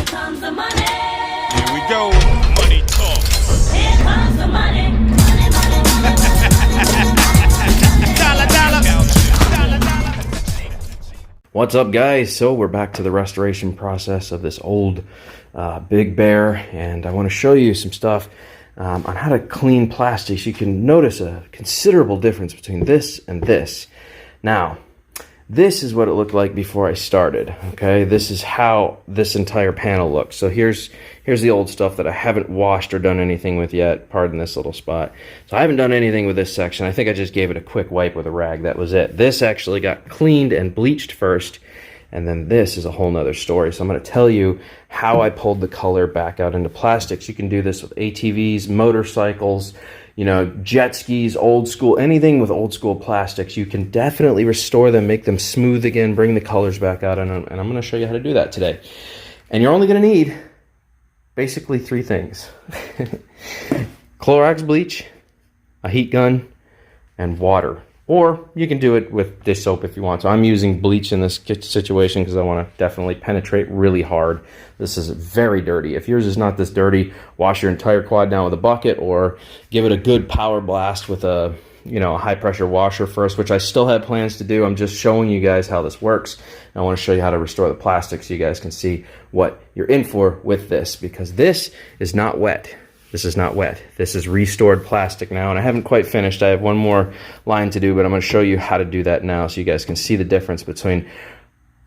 comes the money. Here we go. Money talks. Here comes the money. Money, money, money. Dollar, dollar. Dollar, dollar. What's up, guys? So we're back to the restoration process of this old Big Bear, and I want to show you some stuff on how to clean plastics. You can notice a considerable difference between this and this. Now, this is what it looked like before I started, okay? This is how this entire panel looks. So here's the old stuff that I haven't washed or done anything with yet. Pardon this little spot. So I haven't done anything with this section. I think I just gave it a quick wipe with a rag. That was it. This actually got cleaned and bleached first, and then this is a whole nother story. So I'm going to tell you how I pulled the color back out into plastics. You can do this with ATVs, motorcycles, you know, jet skis, old school, anything with old school plastics. You can definitely restore them, make them smooth again, bring the colors back out, and I'm going to show you how to do that today. And you're only going to need basically three things. Clorox bleach, a heat gun, and water. Or you can do it with dish soap if you want. So I'm using bleach in this situation because I want to definitely penetrate really hard. This is very dirty. If yours is not this dirty, wash your entire quad down with a bucket, or give it a good power blast with a high pressure washer first, which I still have plans to do. I'm just showing you guys how this works. And I want to show you how to restore the plastic so you guys can see what you're in for with this, because this is not wet. This is not wet. This is restored plastic now, and I haven't quite finished. I have one more line to do, but I'm going to show you how to do that now so you guys can see the difference between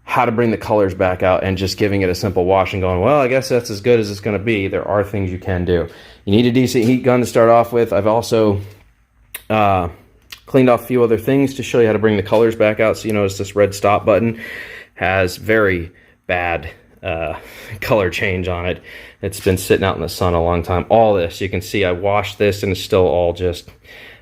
how to bring the colors back out and just giving it a simple wash and going, well, I guess that's as good as it's going to be. There are things you can do. You need a decent heat gun to start off with. I've also cleaned off a few other things to show you how to bring the colors back out. So you notice this red stop button has very bad color change on it. It's been sitting out in the sun a long time. All this, you can see I washed this and it's still all just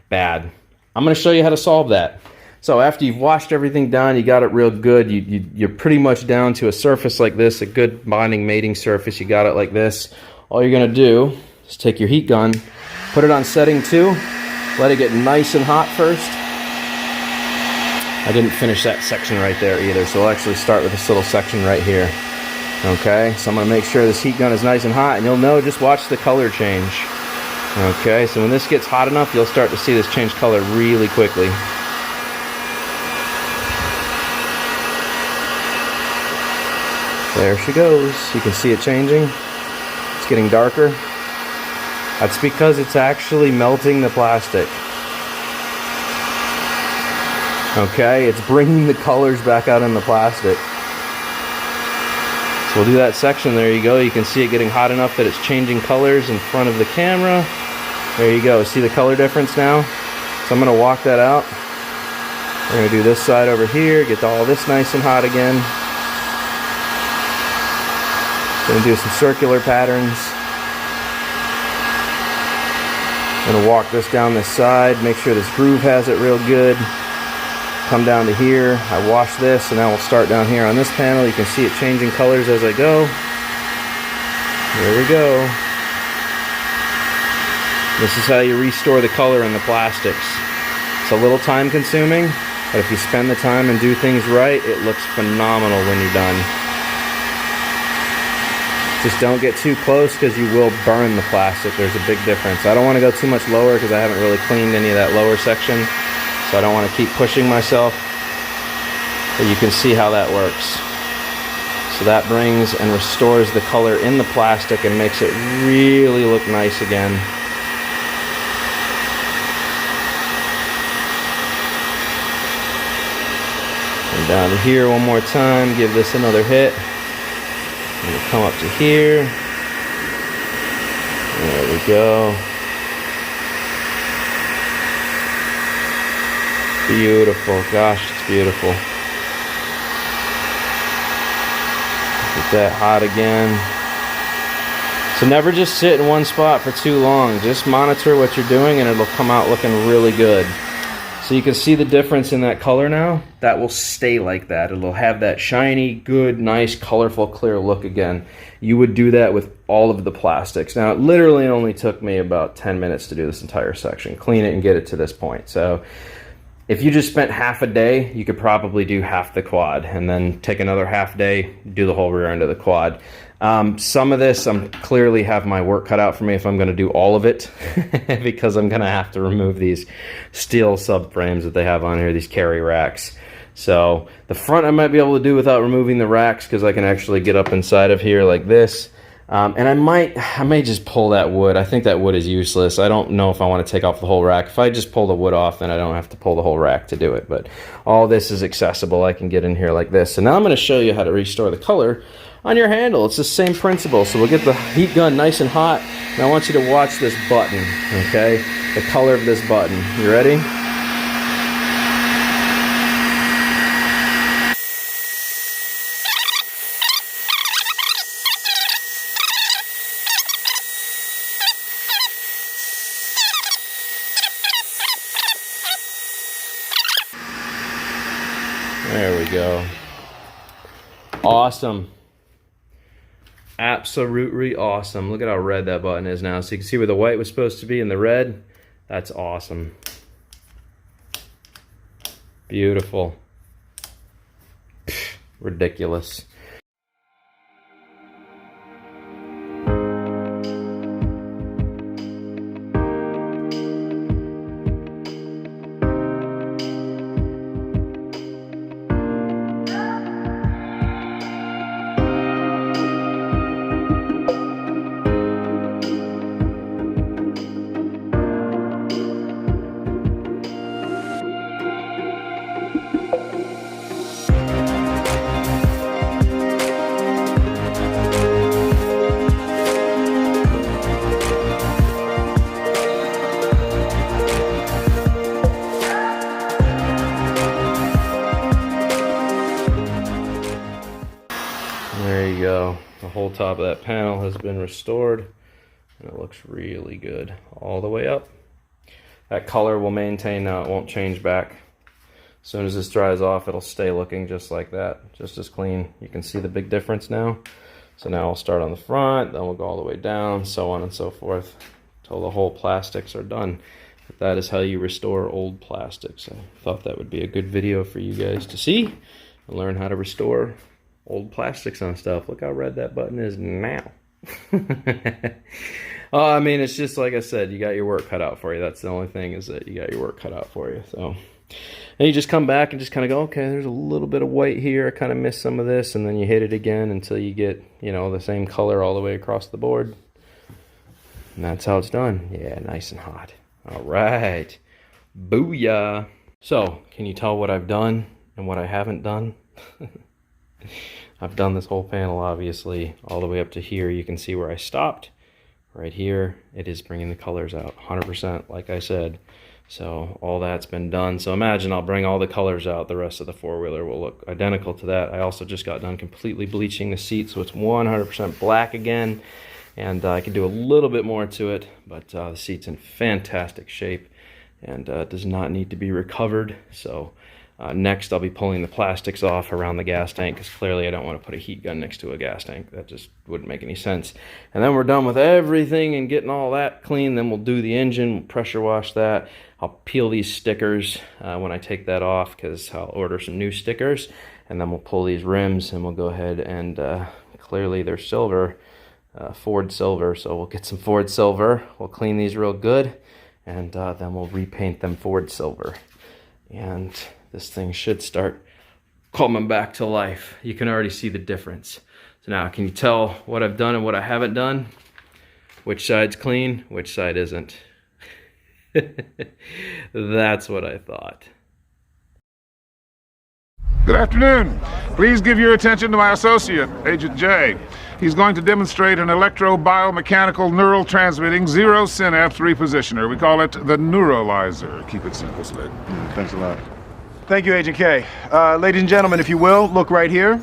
bad. I'm going to show you how to solve that. So after you've washed everything down, you got it real good, you're pretty much down to a surface like this, a good bonding mating surface. You got it like this. All you're going to do is take your heat gun, put it on setting 2, let it get nice and hot first. I didn't finish that section right there either, so we'll actually start with this little section right here. Okay, so I'm going to make sure this heat gun is nice and hot, and you'll know, just watch the color change. Okay, so when this gets hot enough, you'll start to see this change color really quickly. There she goes. You can see it changing. It's getting darker. That's because it's actually melting the plastic. Okay, it's bringing the colors back out in the plastic. So we'll do that section. There you go. You can see it getting hot enough that it's changing colors in front of the camera. There you go. See the color difference now? So I'm going to walk that out. We're going to do this side over here, get all this nice and hot again. Going to do some circular patterns. I'm going to walk this down this side, make sure this groove has it real good. Come down to here, I wash this, and now we'll start down here on this panel. You can see it changing colors as I go. Here we go. This is how you restore the color in the plastics. It's a little time consuming, but if you spend the time and do things right, it looks phenomenal when you're done. Just don't get too close because you will burn the plastic. There's a big difference. I don't want to go too much lower because I haven't really cleaned any of that lower section. So I don't want to keep pushing myself, but you can see how that works. So that brings and restores the color in the plastic and makes it really look nice again. And down to here one more time, give this another hit. And we'll come up to here. There we go. Beautiful, gosh, it's beautiful. Get that hot again. So never just sit in one spot for too long. Just monitor what you're doing and it'll come out looking really good. So you can see the difference in that color now. That will stay like that. It'll have that shiny, good, nice, colorful, clear look again. You would do that with all of the plastics. Now, it literally only took me about 10 minutes to do this entire section, clean it and get it to this point. So if you just spent half a day, you could probably do half the quad, and then take another half day, do the whole rear end of the quad. Some of this, I'm clearly have my work cut out for me if I'm going to do all of it, because I'm going to have to remove these steel subframes that they have on here, these carry racks. So the front I might be able to do without removing the racks, because I can actually get up inside of here like this. And I may just pull that wood. I think that wood is useless. I don't know if I want to take off the whole rack. If I just pull the wood off, then I don't have to pull the whole rack to do it. But all this is accessible. I can get in here like this. And now I'm going to show you how to restore the color on your handle. It's the same principle. So we'll get the heat gun nice and hot. And I want you to watch this button, okay? The color of this button. You ready? There we go. Awesome. Absolutely awesome. Look at how red that button is now. So you can see where the white was supposed to be and the red. That's awesome. Beautiful. Pfft, ridiculous. There you go. The whole top of that panel has been restored, and it looks really good all the way up. That color will maintain now, it won't change back. As soon as this dries off, it'll stay looking just like that, just as clean. You can see the big difference now. So now I'll start on the front, then we'll go all the way down, so on and so forth, until the whole plastics are done. But that is how you restore old plastics. I thought that would be a good video for you guys to see and learn how to restore old plastics on stuff. Look how red that button is now. Oh, I mean, it's just like I said, you got your work cut out for you. That's the only thing, is that you got your work cut out for you. So, and you just come back and just kind of go, okay, there's a little bit of white here. I kind of missed some of this, and then you hit it again until you get, you know, the same color all the way across the board. And that's how it's done. Yeah, nice and hot. All right. Booyah. So, can you tell what I've done and what I haven't done? I've done this whole panel, obviously, all the way up to here. You can see where I stopped. Right here, it is bringing the colors out 100%, like I said. So all that's been done. So imagine I'll bring all the colors out. The rest of the four-wheeler will look identical to that. I also just got done completely bleaching the seat, so it's 100% black again. And I can do a little bit more to it, but the seat's in fantastic shape and does not need to be recovered. So next I'll be pulling the plastics off around the gas tank, because clearly I don't want to put a heat gun next to a gas tank. That just wouldn't make any sense. And then we're done with everything and getting all that clean. Then we'll do the engine, we'll pressure wash that. I'll peel these stickers when I take that off, because I'll order some new stickers. And then we'll pull these rims and we'll go ahead and clearly they're silver, Ford silver. So we'll get some Ford silver. We'll clean these real good, and then we'll repaint them Ford silver. And this thing should start coming back to life. You can already see the difference. So now, can you tell what I've done and what I haven't done? Which side's clean, which side isn't? That's what I thought. Good afternoon. Please give your attention to my associate, Agent J. He's going to demonstrate an electro-biomechanical neural transmitting zero synapse repositioner. We call it the neuralizer. Keep it simple, Slick. Thanks a lot. Thank you, Agent K. Ladies and gentlemen, if you will, look right here.